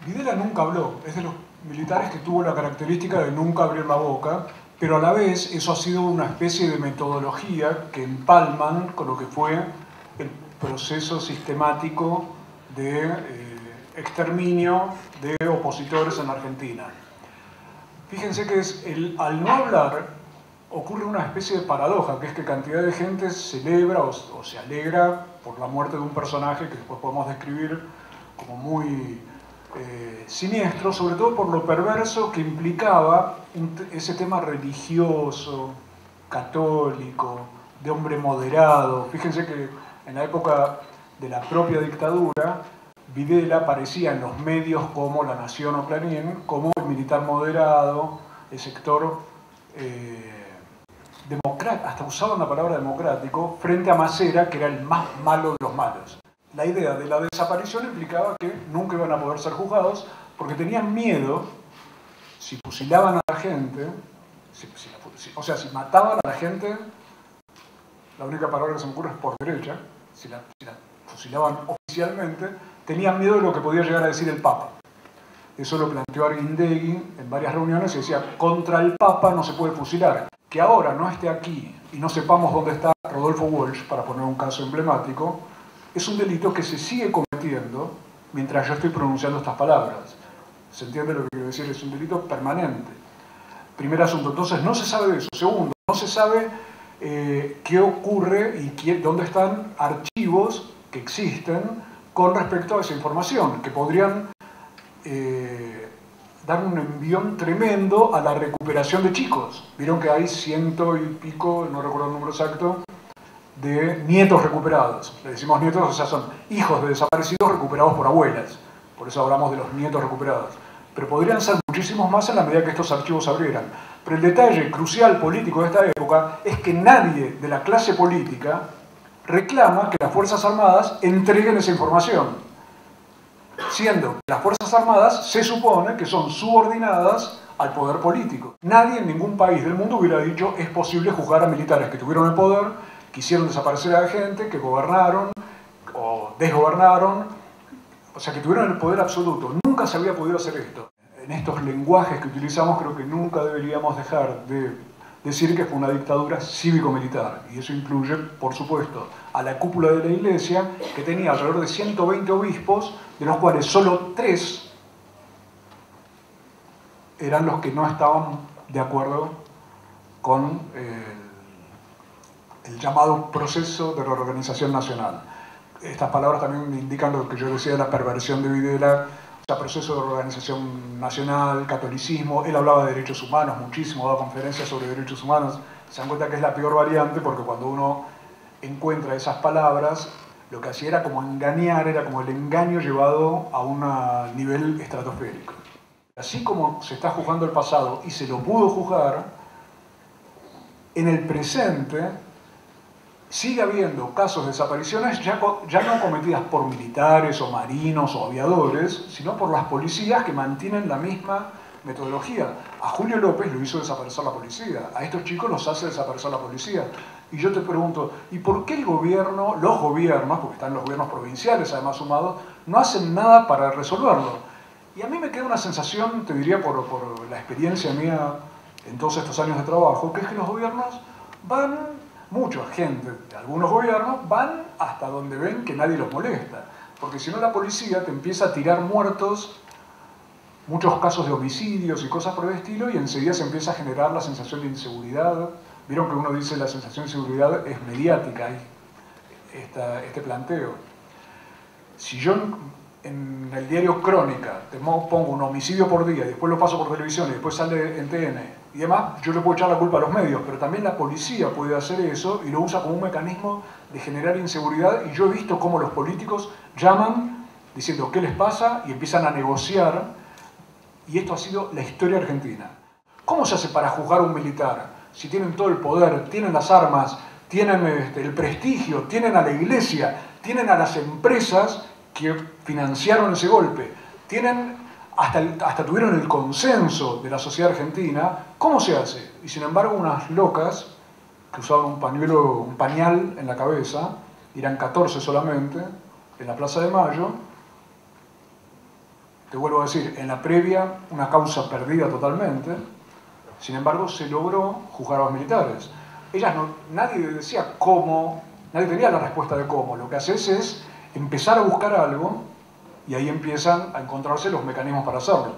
Videla nunca habló, es de los militares que tuvo la característica de nunca abrir la boca, pero a la vez eso ha sido una especie de metodología que empalman con lo que fue el proceso sistemático de exterminio de opositores en Argentina. Fíjense que al no hablar ocurre una especie de paradoja, que es que cantidad de gente celebra o se alegra por la muerte de un personaje que después podemos describir como muy siniestro, sobre todo por lo perverso que implicaba ese tema religioso, católico, de hombre moderado. Fíjense que en la época de la propia dictadura, Videla aparecía en los medios como La Nación o Clarín como el militar moderado, el sector democrático, hasta usaban la palabra democrático, frente a Macera, que era el más malo de los malos. La idea de la desaparición implicaba que nunca iban a poder ser juzgados porque tenían miedo, si fusilaban a la gente, si mataban a la gente, la única palabra que se me ocurre es por derecha, si la fusilaban oficialmente, tenían miedo de lo que podía llegar a decir el Papa. Eso lo planteó Arguindegui en varias reuniones y decía, contra el Papa no se puede fusilar. Que ahora no esté aquí y no sepamos dónde está Rodolfo Walsh, para poner un caso emblemático, es un delito que se sigue cometiendo mientras yo estoy pronunciando estas palabras. ¿Se entiende lo que quiero decir? Es un delito permanente. Primer asunto, entonces no se sabe de eso. Segundo, no se sabe qué ocurre y dónde están archivos que existen con respecto a esa información, que podrían dar un envión tremendo a la recuperación de chicos. Vieron que hay 100 y pico, no recuerdo el número exacto, de nietos recuperados. Le decimos nietos, o sea, son hijos de desaparecidos recuperados por abuelas. Por eso hablamos de los nietos recuperados. Pero podrían ser muchísimos más en la medida que estos archivos se abrieran. Pero el detalle crucial político de esta época es que nadie de la clase política reclama que las Fuerzas Armadas entreguen esa información, siendo que las Fuerzas Armadas se supone que son subordinadas al poder político. Nadie en ningún país del mundo hubiera dicho es posible juzgar a militares que tuvieron el poder, que hicieron desaparecer a la gente, que gobernaron o desgobernaron, o sea, que tuvieron el poder absoluto. Nunca se había podido hacer esto. En estos lenguajes que utilizamos creo que nunca deberíamos dejar de decir que fue una dictadura cívico-militar. Y eso incluye, por supuesto, a la cúpula de la Iglesia, que tenía alrededor de 120 obispos, de los cuales solo 3 eran los que no estaban de acuerdo con el llamado proceso de reorganización nacional. Estas palabras también indican lo que yo decía de la perversión de Videla, o sea, proceso de reorganización nacional, catolicismo. Él hablaba de derechos humanos muchísimo, daba conferencias sobre derechos humanos. Se dan cuenta que es la peor variante porque cuando uno encuentra esas palabras, lo que hacía era como engañar, era como el engaño llevado a un nivel estratosférico. Así como se está juzgando el pasado y se lo pudo juzgar, en el presente sigue habiendo casos de desapariciones ya no cometidas por militares o marinos o aviadores, sino por las policías que mantienen la misma metodología. A Julio López lo hizo desaparecer la policía, a estos chicos los hace desaparecer la policía. Y yo te pregunto, ¿y por qué el gobierno, los gobiernos, porque están los gobiernos provinciales además sumados, no hacen nada para resolverlo? Y a mí me queda una sensación, te diría por la experiencia mía en todos estos años de trabajo, que es que los gobiernos van... Mucha gente de algunos gobiernos van hasta donde ven que nadie los molesta. Porque si no la policía te empieza a tirar muertos, muchos casos de homicidios y cosas por el estilo, y enseguida se empieza a generar la sensación de inseguridad. Vieron que uno dice la sensación de inseguridad es mediática, este planteo. Si yo en el diario Crónica te pongo un homicidio por día, y después lo paso por televisión y después sale en TN, y demás, yo le puedo echar la culpa a los medios, pero también la policía puede hacer eso y lo usa como un mecanismo de generar inseguridad. Y yo he visto cómo los políticos llaman diciendo qué les pasa y empiezan a negociar, y esto ha sido la historia argentina. ¿Cómo se hace para juzgar a un militar? Si tienen todo el poder, tienen las armas, tienen el prestigio, tienen a la iglesia, tienen a las empresas que financiaron ese golpe, tienen... Hasta tuvieron el consenso de la sociedad argentina. ¿Cómo se hace? Y sin embargo unas locas que usaban un pañal en la cabeza, eran 14 solamente, en la Plaza de Mayo, te vuelvo a decir, en la previa, una causa perdida totalmente, sin embargo, se logró juzgar a los militares. Nadie decía cómo, nadie tenía la respuesta de cómo. Lo que haces es empezar a buscar algo y ahí empiezan a encontrarse los mecanismos para hacerlo.